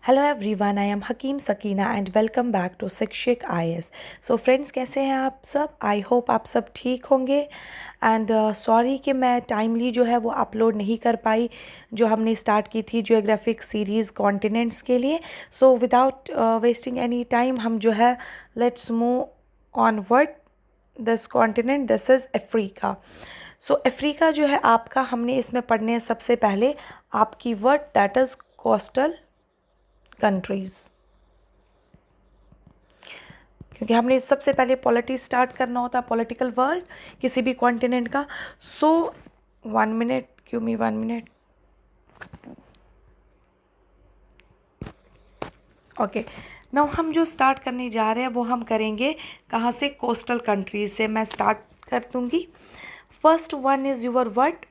Hello everyone, I am Hakim Sakina and welcome back to Shikshak IAS. So friends, कैसे हैं आप सब? आई होप आप सब ठीक होंगे। एंड सॉरी कि मैं टाइमली जो है वो अपलोड नहीं कर पाई, जो हमने स्टार्ट की थी जियोग्राफिक सीरीज़ कॉन्टिनेंट्स के लिए। So without wasting any time हम जो है let's move onward. This continent, this is Africa. So Africa जो है आपका, हमने इसमें पढ़ने हैं सबसे पहले आपकी word that is coastal countries, क्योंकि हमने सबसे पहले पॉलिटी स्टार्ट करना होता है, पॉलिटिकल वर्ल्ड किसी भी कॉन्टिनेंट का। सो 1 minute, give me 1 minute. Okay, now हम जो स्टार्ट करने जा रहे हैं वो हम करेंगे कहाँ से? कोस्टल कंट्रीज से मैं स्टार्ट कर दूँगी। First one is your word,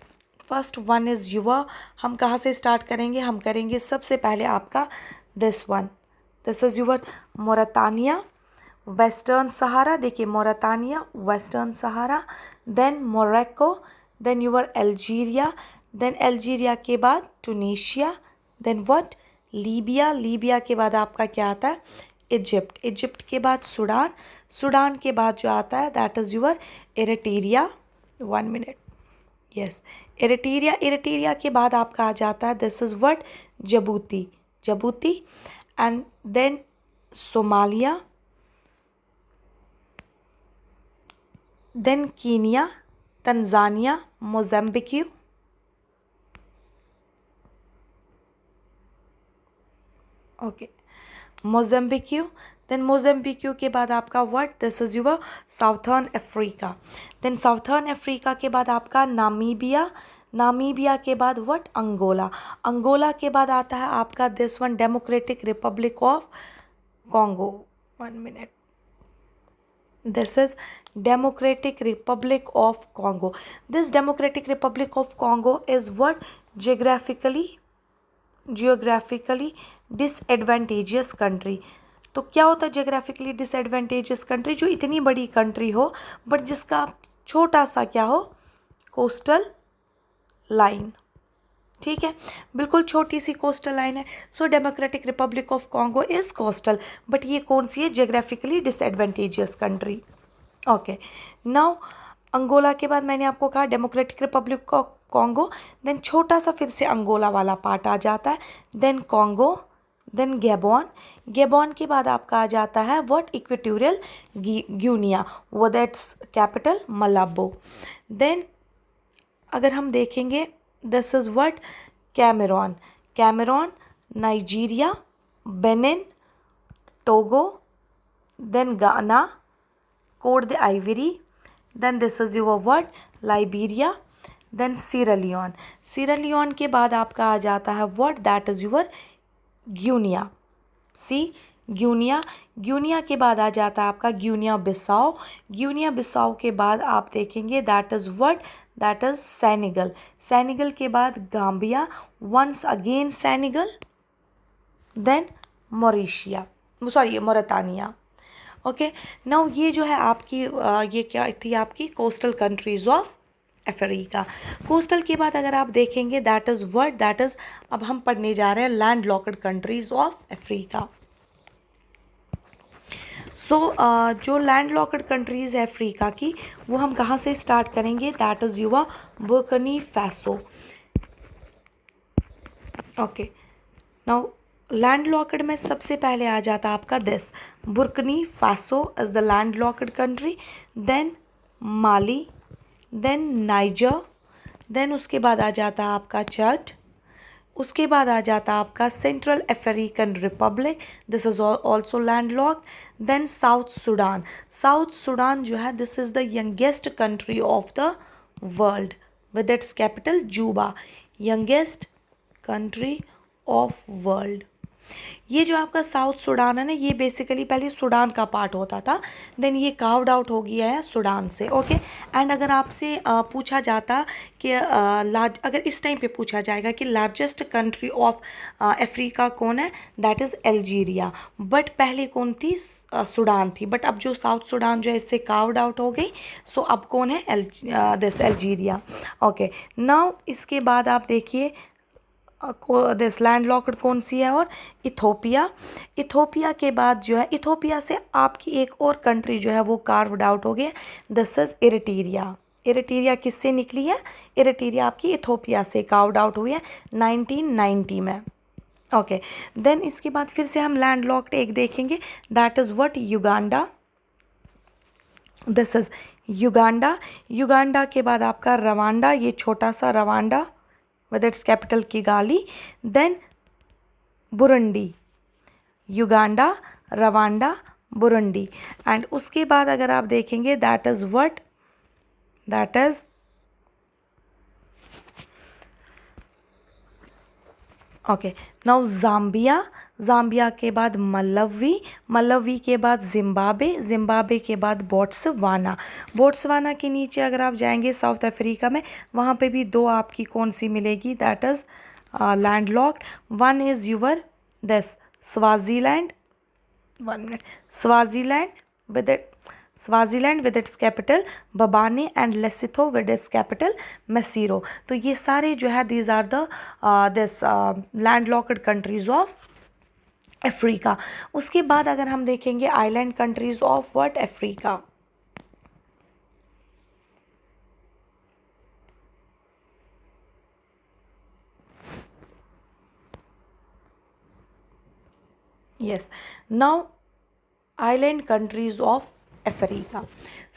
first one is your. हम कहाँ से स्टार्ट करेंगे? हम करेंगे सबसे पहले आपका this one, this is your Mauritania, Western Sahara. देखिए Mauritania, Western Sahara, then Morocco, then your Algeria, then Algeria के बाद Tunisia, then what? Libya. Libya के बाद आपका क्या आता है? इजिप्ट। इजिप्ट के बाद सूडान। सूडान के बाद जो आता है that is your Eritrea. 1 minute, yes, Eritrea. Eritrea के बाद आपका आ जाता है this is what? Djibouti. Djibouti, and then Somalia, then Kenya, Tanzania, Mozambique, okay, Mozambique. Then Mozambique के बाद आपका what? This is your southern Africa. Then southern Africa के बाद आपका नामीबिया। नामीबिया के बाद व्हाट? अंगोला। अंगोला के बाद आता है आपका this one, democratic republic of Congo. 1 minute, this is Democratic Republic of Congo. This Democratic Republic of Congo is what? geographically disadvantageous country. तो क्या होता है geographically disadvantageous country? जो इतनी बड़ी कंट्री हो बट जिसका छोटा सा क्या हो? Coastal line. ठीक है, बिल्कुल छोटी सी कोस्टल लाइन है। So democratic republic of Congo is coastal, but ये कौन सी है? Geographically disadvantageous country. Okay, now Angola के बाद मैंने आपको कहा democratic republic of Congo, then छोटा सा फिर से अंगोला वाला पार्ट आ जाता है, then Congo, then Gabon. Gabon के बाद आपका आ जाता है व्हाट? इक्वेटोरियल गिनिया, वो दैट्स कैपिटल मलाबो। देन अगर हम देखेंगे this is what? Cameroon. Cameroon, Nigeria, Benin, Togo, then Ghana, Cote, then this is your what? Liberia, then Sierra Leone. Sierra Leone के बाद आपका आ जाता है what? That is your Guinea. See, Guinea. Guinea के बाद आ जाता है आपका ग्यूनिया बिसाओ। ग्यूनिया बिसाओ के बाद आप देखेंगे that is what? That is Senegal. Senegal के बाद Gambia, once again Senegal, then Mauritius, sorry Mauritania. Okay, now ये जो है आपकी ये क्या थी? आपकी coastal countries of Africa. Coastal के बाद अगर आप देखेंगे that is what? That is, अब हम पढ़ने जा रहे हैं land locked countries of Africa. So जो लैंड लॉक्ड कंट्रीज़ है अफ्रीका की, वो हम कहाँ से स्टार्ट करेंगे? दैट इज़ युवा Burkina Faso. Okay, now land locked में सबसे पहले आ जाता आपका this Burkina Faso is the land locked country, then Mali, then Niger, then उसके बाद आ जाता आपका चाद, उसके बाद आ जाता आपका Central African Republic, this is also land lock, then South Sudan. South Sudan जो है this is the youngest country of the world with its capital Juba, youngest country of world. ये जो आपका साउथ सूडान है ना, ये basically पहले Sudan का पार्ट होता था, देन ये कार्व्ड आउट हो गया है सूडान से। ओके, एंड अगर आपसे पूछा जाता कि अगर इस टाइम पे पूछा जाएगा कि लार्जेस्ट कंट्री ऑफ अफ्रीका कौन है, दैट इज़ अल्जीरिया। बट पहले कौन थी? सूडान थी, बट अब जो साउथ सूडान जो है इससे कार्व्ड आउट हो गई, सो अब कौन है? This Algeria. ओके, नाउ इसके बाद आप देखिए दिस लैंड लॉक्ड कौन सी है, और इथोपिया। इथोपिया के बाद जो है, इथोपिया से आपकी एक और कंट्री जो है वो कार्व्ड आउट हो गई, दिस इज इरिट्रिया। इरिट्रिया किससे निकली है? इरिट्रिया आपकी इथोपिया से कार्व्ड आउट हुई है 1990 में। ओके, देन इसके बाद फिर से हम लैंड लॉक्ड एक देखेंगे, that is what, Uganda. This is Uganda. Uganda के बाद आपका रवांडा, ये छोटा सा Rwanda with its capital Kigali. Then Burundi, Uganda, Rwanda, Burundi. And उसके बाद अगर आप देखेंगे that is what, that is okay, now Zambia. Zambia के बाद मलवी। मलवी के बाद जिम्बाब्वे। जिम्बाब्वे के बाद बोट्सवाना। बोट्सवाना के नीचे अगर आप जाएंगे साउथ अफ्रीका में, वहाँ पे भी दो आपकी कौन सी मिलेगी, that is land locked. One is your this Swaziland, 1 minute, Swaziland with it, Swaziland with its capital Mbabane, and Lesotho with its capital Maseru. तो ये सारे जो है these are the this land locked countries of Africa. उसके बाद अगर हम देखेंगे island countries of what, Africa. Yes, now island countries of Africa.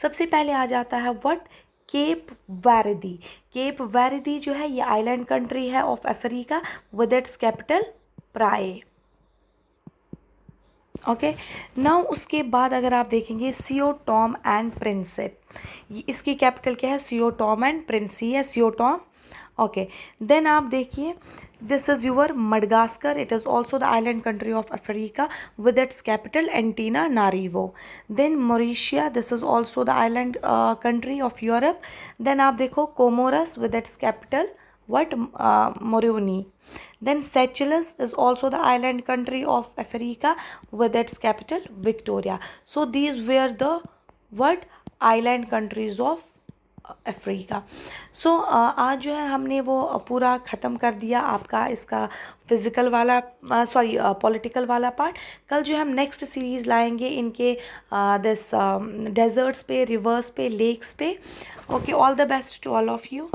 सबसे पहले आ जाता है what, Cape Verde. Cape Verde जो है ये आइलैंड कंट्री है of Africa with its capital Praia. Okay, now उसके बाद अगर आप देखेंगे सियो टॉम एंड प्रिंसिप, इसकी कैपिटल क्या है, सियो टॉम एंड प्रिंसी है, सियो टॉम। ओके, देन आप देखिए this is your Madagascar, it is also the island country of Africa with its capital Antananarivo. Then Mauritius, this is also the island country of Europe. Then आप देखो Comoros with its capital what, Moroni. Then Seychelles is also the island country of Africa with its capital Victoria. So these were the what, island countries of Africa. So आज जो है हमने वो पूरा ख़त्म कर दिया आपका इसका फिज़िकल वाला, सॉरी पॉलिटिकल वाला पार्ट। कल जो हम नेक्स्ट सीरीज़ लाएंगे इनके दिस डेजर्ट्स पे, रिवर्स पे, लेक्स पे। Okay, all the best to all of you.